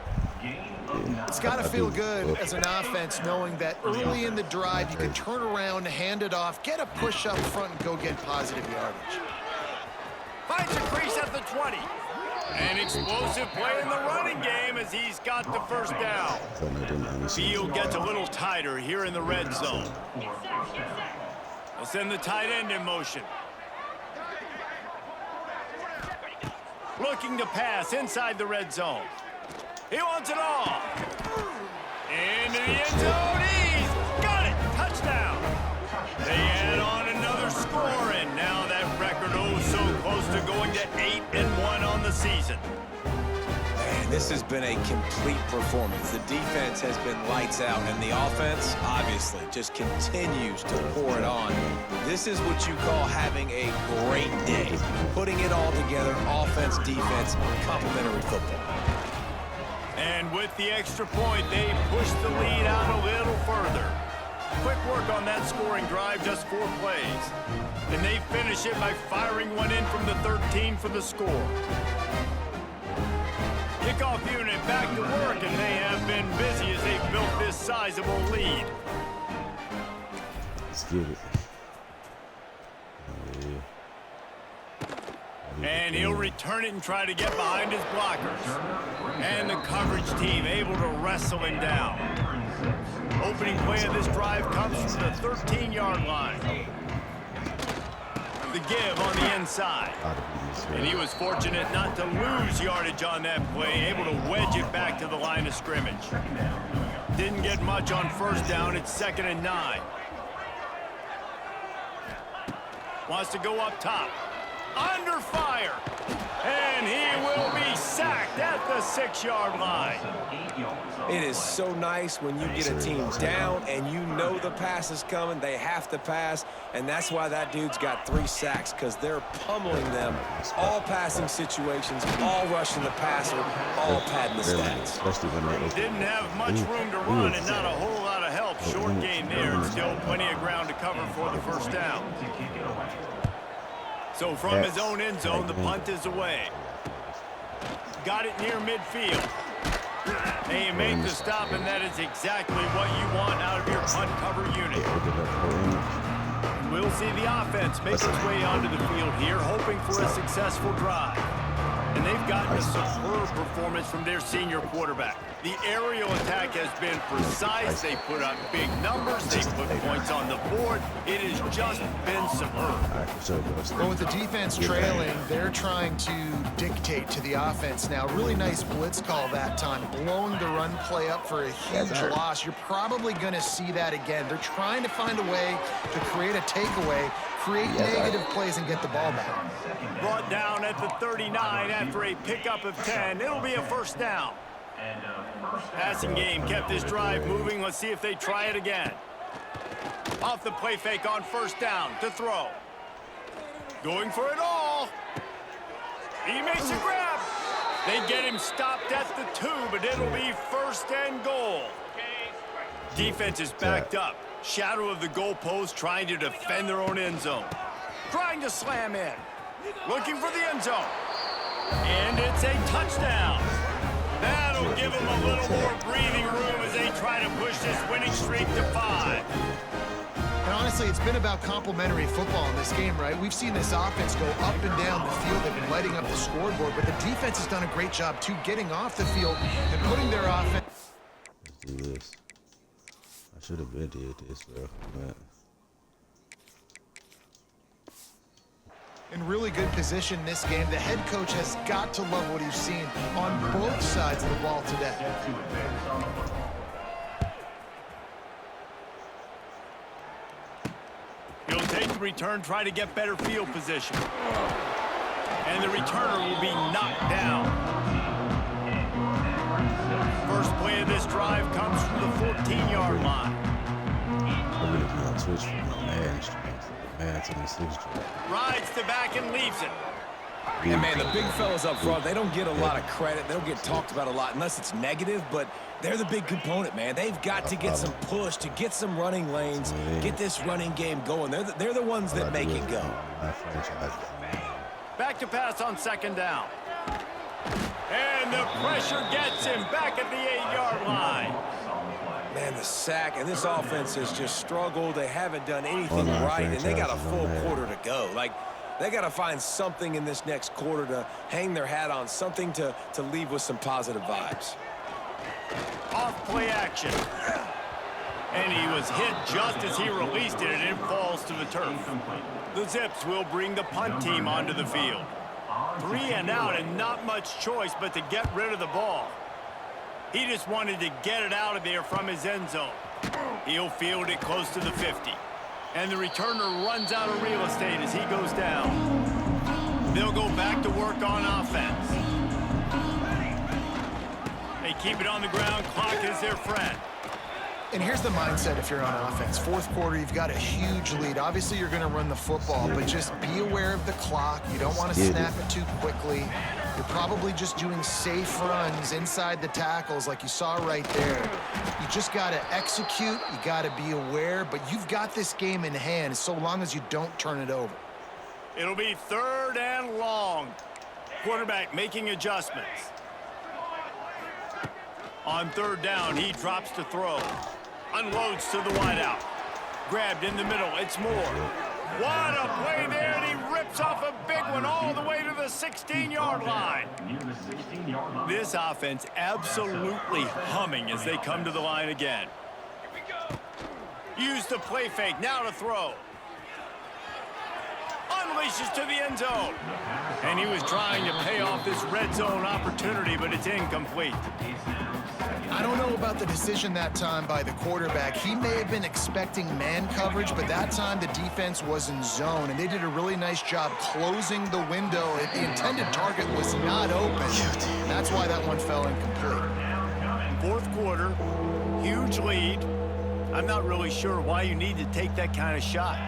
It's got to feel good as an offense knowing that early in the drive you can turn around, hand it off, get a push up front, and go get positive yardage. Finds a crease at the 20. An explosive play in the running game as he's got the 1st down. Field gets a little tighter here in the red zone. They'll send the tight end in motion. Looking to pass inside the red zone. He wants it all. Into the end zone. He's got it. Touchdown. They add on another score, and now that record so close to going to 8-1 on the season. Man, This has been a complete performance. The defense has been lights out, and the offense, obviously, just continues to pour it on. This is what you call having a great day. Putting it all together, offense, defense, complementary football. And with the extra point, they push the lead out a little further. Quick work on that scoring drive, just 4 plays. And they finish it by firing one in from the 13 for the score. Kickoff unit back to work, and they have been busy as they've built this sizable lead. Let's get it. Oh, yeah. And he'll return it and try to get behind his blockers. And the coverage team able to wrestle him down. Opening play of this drive comes from the 13-yard line. The give on the inside. And he was fortunate not to lose yardage on that play, able to wedge it back to the line of scrimmage. Didn't get much on first down. It's 2nd and 9. Wants to go up top. Under fire. And he will be sacked at the 6-yard line. It is so nice when you get a team down and you know the pass is coming. They have to pass, and that's why that dude's got 3 sacks, because they're pummeling them. All passing situations, all rushing the passer, all padding the stats. Didn't have much room to run and not a whole lot of help. Short gain there, and still plenty of ground to cover for the first down. So from his own end zone, the punt is away. Got it near midfield. They make the stop, and that is exactly what you want out of your punt cover unit. We'll see the offense make its way onto the field here, hoping for a successful drive. And they've gotten a superb performance from their senior quarterback. The aerial attack has been precise. They put up big numbers. They put points on the board. It has just been superb. But with the defense trailing, they're trying to dictate to the offense now. Really nice blitz call that time, blowing the run play up for a huge loss. You're probably going to see that again. They're trying to find a way to create a takeaway, create negative plays, and get the ball back. Brought down at the 39 after a pickup of 10. It'll be a first down. Passing game kept this drive moving. Let's see if they try it again. Off the play fake on first down to throw. Going for it all. He makes a grab. They get him stopped at the 2, but it'll be 1st and goal. Defense is backed up. Shadow of the goalpost, trying to defend their own end zone. Trying to slam in. Looking for the end zone. And it's a touchdown. That'll give them a little more breathing room as they try to push this winning streak to 5. And honestly, it's been about complementary football in this game, right? We've seen this offense go up and down the field. They've been lighting up the scoreboard, but the defense has done a great job, too, getting off the field and putting their offense. Let's do this. I should have been did this, bro. But in really good position this game. The head coach has got to love what he's seen on both sides of the ball today. He'll take the return, try to get better field position. And the returner will be knocked down. First play of this drive comes from the 14-yard line. I really cannot switch from the man to the 6. Rides to back and leaves it. Yeah, man, the big fellas up front, they don't get a lot of credit. They don't get talked about a lot unless it's negative, but they're the big component, man. They've got to get some push, to get some running lanes, get this running game going. They're the ones that make it go. Back to pass on 2nd down. And the pressure gets him back at the 8-yard line. Man, the sack, and this offense has just struggled. They haven't done anything right, and they got a full quarter to go. Like, they got to find something in this next quarter to hang their hat on, something to leave with some positive vibes. Off play action. And he was hit just as he released it, and it falls to the turf. The Zips will bring the punt team onto the field. 3 and out, and not much choice but to get rid of the ball. He just wanted to get it out of there from his end zone. He'll field it close to the 50. And the returner runs out of real estate as he goes down. They'll go back to work on offense. They keep it on the ground. Clock is their friend. And here's the mindset if you're on offense. Fourth quarter, you've got a huge lead. Obviously, you're going to run the football, but just be aware of the clock. You don't want to snap it too quickly. You're probably just doing safe runs inside the tackles like you saw right there. You just got to execute. You got to be aware, but you've got this game in hand so long as you don't turn it over. It'll be 3rd and long. Quarterback making adjustments. On 3rd down, he drops to throw. Unloads to the wideout. Grabbed in the middle. It's Moore. What a play there, and he rips off a big one all the way to the 16-yard line. This offense absolutely humming as they come to the line again. Use the play fake. Now to throw. Unleashes to the end zone. And he was trying to pay off this red zone opportunity, but it's incomplete. I don't know about the decision that time by the quarterback. He may have been expecting man coverage, but that time the defense was in zone, and they did a really nice job closing the window. The intended target was not open. That's why that one fell incomplete. 4th quarter, huge lead. I'm not really sure why you need to take that kind of shot.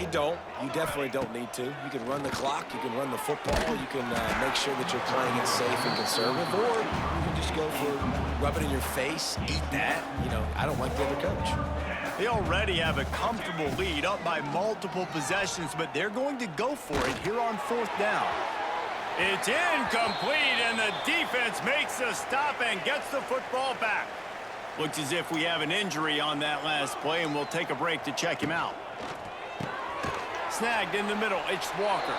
You don't. You definitely don't need to. You can run the clock. You can run the football. You can make sure that you're playing it safe and conservative, or you can just go for rub it in your face, eat that. You know, I don't like the other coach. They already have a comfortable lead up by multiple possessions, but they're going to go for it here on 4th down. It's incomplete, and the defense makes the stop and gets the football back. Looks as if we have an injury on that last play, and we'll take a break to check him out. Snagged in the middle, it's Walker.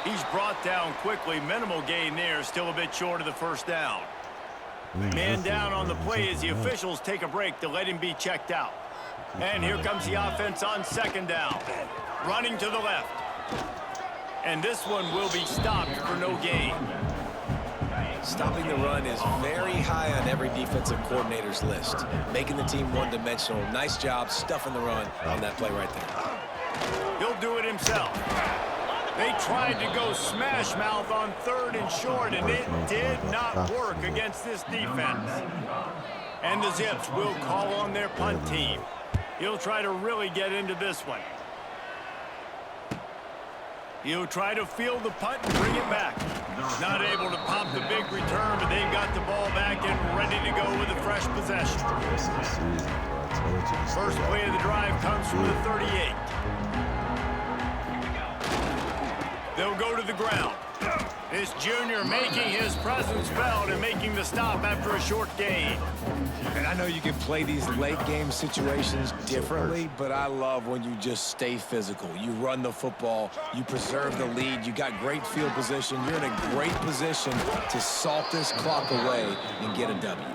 He's brought down quickly. Minimal gain there, still a bit short of the 1st down. Man down on the play as the officials take a break to let him be checked out. And here comes the offense on 2nd down. Running to the left. And this one will be stopped for no gain. Stopping the run is very high on every defensive coordinator's list. Making the team one-dimensional. Nice job stuffing the run on that play right there. He'll do it himself. They tried to go smash mouth on 3rd and short, and it did not work against this defense. And the Zips will call on their punt team. He'll try to really get into this one. He'll try to field the punt and bring it back. Not able to pop the big return, but they've got the ball back and ready to go with a fresh possession. First play of the drive comes from the 38. They'll go to the ground. This junior making his presence felt and making the stop after a short gain. And I know you can play these late game situations differently, but I love when you just stay physical. You run the football, you preserve the lead, you got great field position, you're in a great position to salt this clock away and get a W.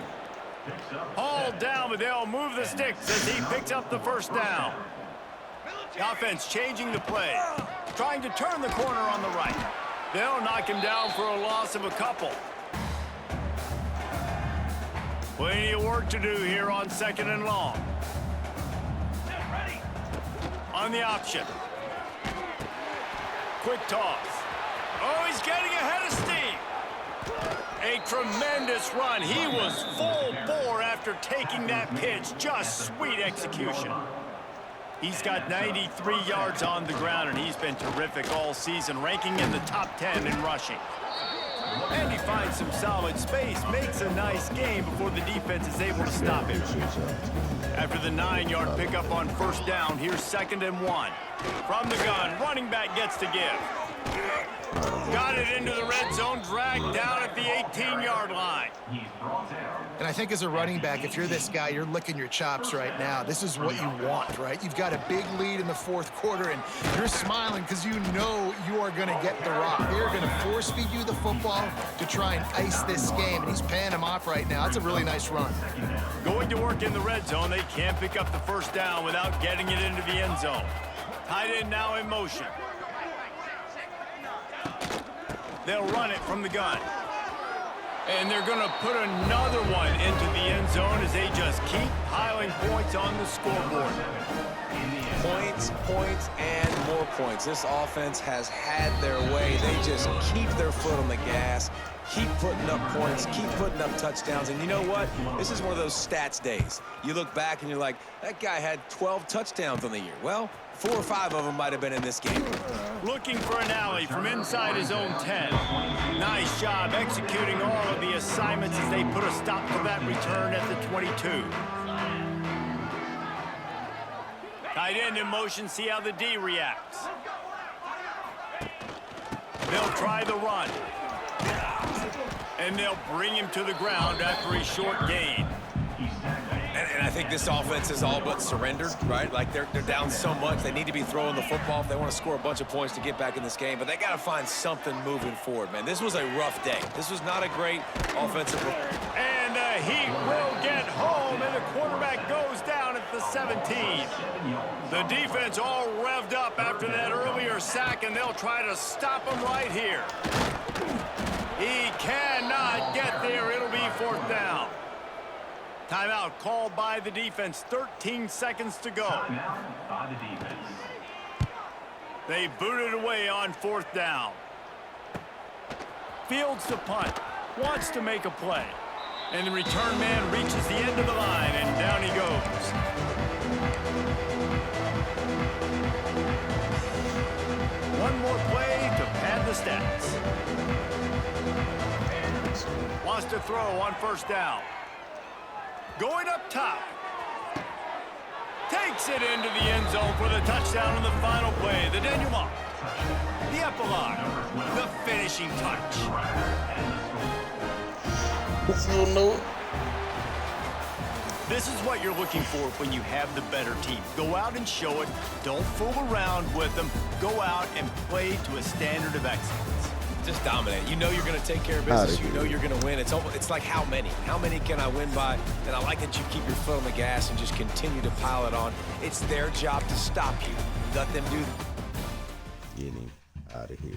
Hauled down, but they'll move the sticks as he picks up the 1st down. The offense changing the play, trying to turn the corner on the right. They'll knock him down for a loss of a couple. Plenty of work to do here on 2nd and long. On the option. Quick toss. Oh, he's getting ahead of steam. A tremendous run. He was full bore after taking that pitch. Just sweet execution. He's got 93 yards on the ground, and he's been terrific all season, ranking in the top 10 in rushing. And he finds some solid space, makes a nice game before the defense is able to stop him. After the 9-yard pickup on 1st down, here's 2nd and 1. From the gun, running back gets to give. Got it into the red zone, dragged down at the 18-yard line. And I think as a running back, if you're this guy, you're licking your chops right now. This is what you want, right? You've got a big lead in the 4th quarter, and you're smiling because you know you are going to get the rock. They're going to force-feed you the football to try and ice this game, and he's paying him off right now. That's a really nice run. Going to work in the red zone, they can't pick up the 1st down without getting it into the end zone. Tight end now in motion. They'll run it from the gun. And they're going to put another one into the end zone as they just keep piling points on the scoreboard. Points, points, and more points. This offense has had their way. They just keep their foot on the gas, Keep putting up points, keep putting up touchdowns, and you know what? This is one of those stats days. You look back and you're like, that guy had 12 touchdowns on the year. Well, 4 or 5 of them might have been in this game. Looking for an alley from inside his own 10. Nice job executing all of the assignments as they put a stop to that return at the 22. Tight end in motion, see how the D reacts. They'll try the run. And they'll bring him to the ground after a short gain. And I think this offense is all but surrendered, right? Like they're down so much. They need to be throwing the football if they want to score a bunch of points to get back in this game. But they got to find something moving forward, man. This was a rough day. This was not a great offensive. And the Heat will get home, and the quarterback goes down at the 17. The defense all revved up after that earlier sack, and they'll try to stop him right here. He cannot get there. It'll be 4th down. Timeout called by the defense. 13 seconds to go. Timeout by the defense. They booted away on 4th down. Fields to punt. Wants to make a play. And the return man reaches the end of the line, and down he goes. One more play to pad the stats. Wants to throw on 1st down. Going up top. Takes it into the end zone for the touchdown on the final play. The denouement. The epilogue. The finishing touch. This is what you're looking for when you have the better team. Go out and show it. Don't fool around with them. Go out and play to a standard of excellence. Just dominate. You know you're going to take care of business. You know you're going to win. It's like how many? How many can I win by? And I like that you keep your foot on the gas and just continue to pile it on. It's their job to stop you. Let them do. Get him out of here.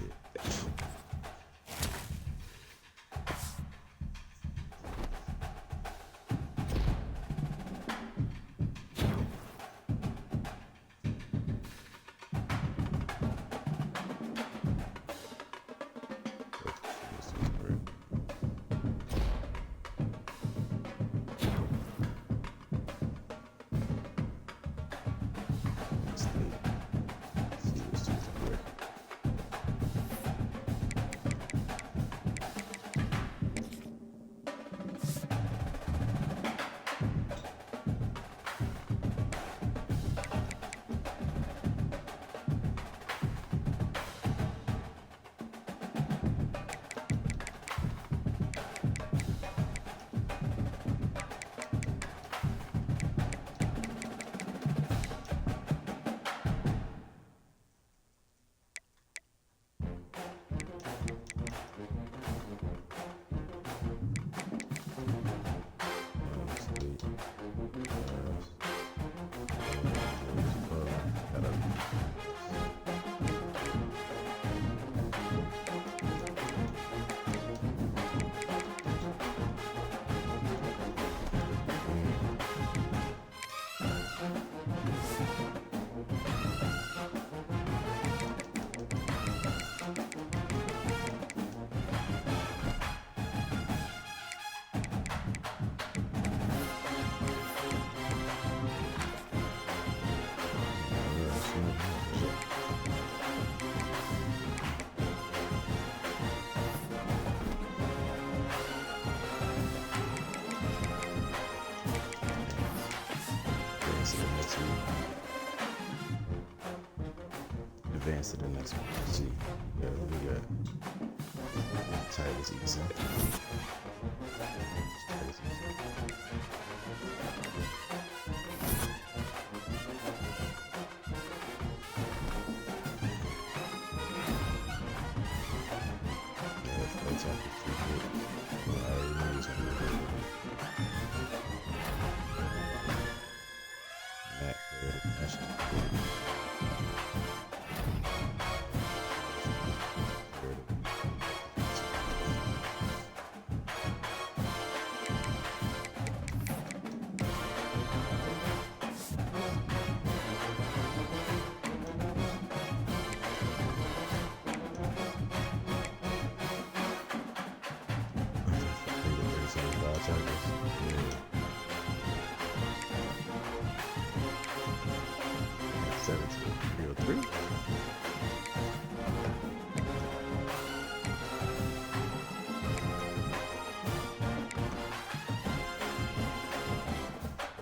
Advance to the next one. Let's see. Yeah, we got Tigers easy.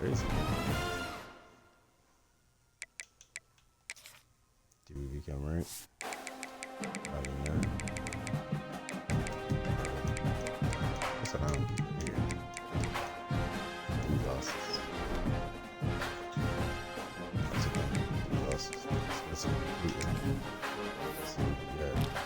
Crazy. Did we become right? Probably not. That's what I'm here. 3 losses. That's okay. 3 losses. That's completely. Let's see what we got.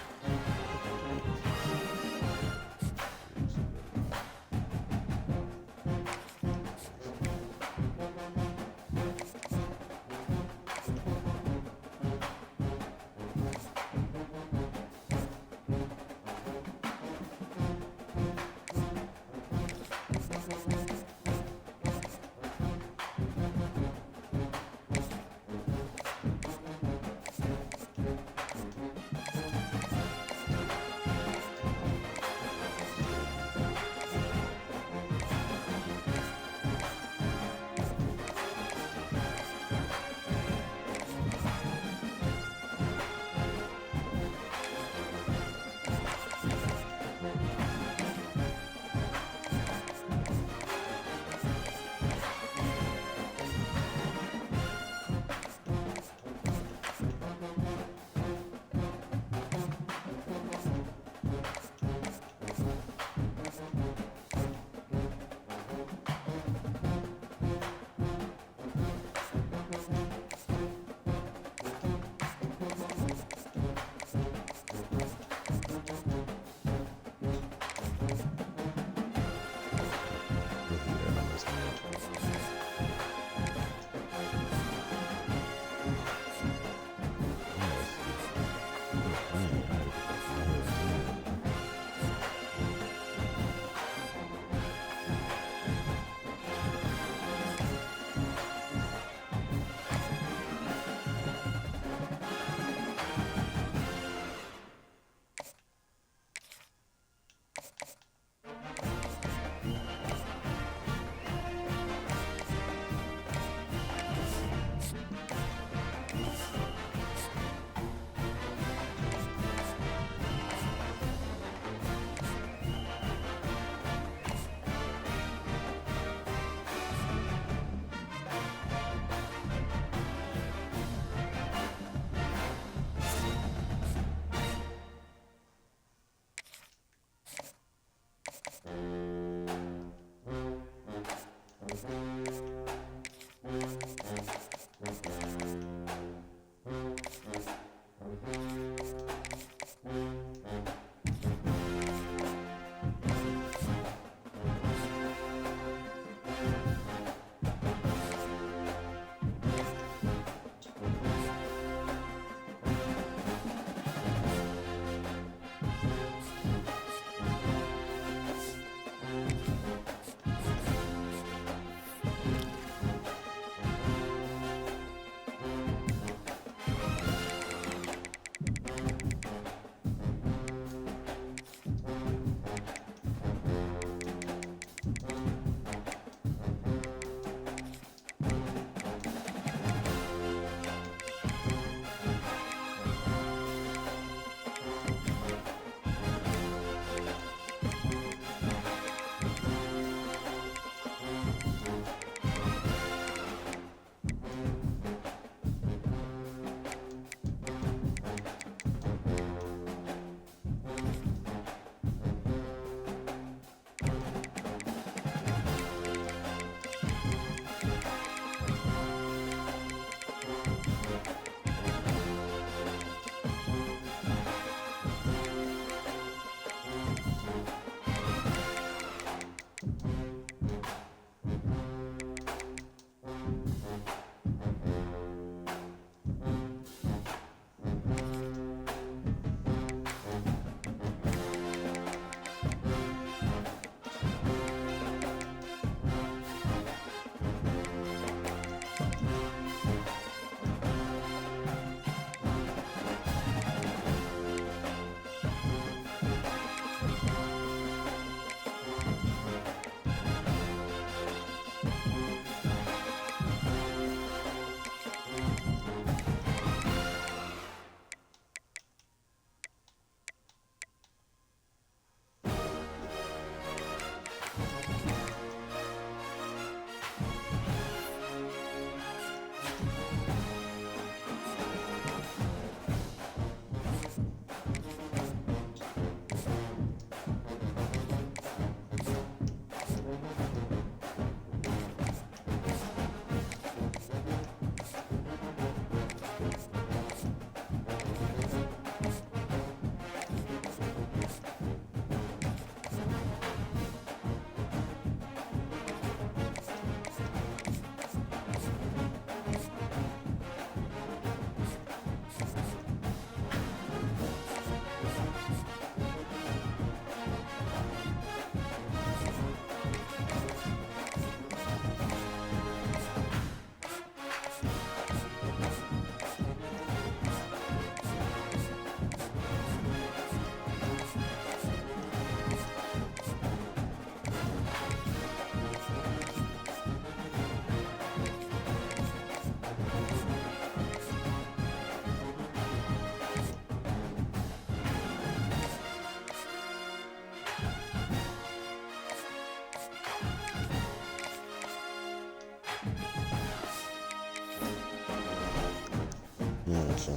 Sean.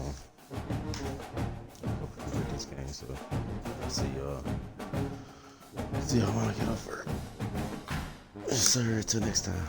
Hope you enjoyed this game. So see y'all. See y'all when I get off work. Yes, sir. Till next time.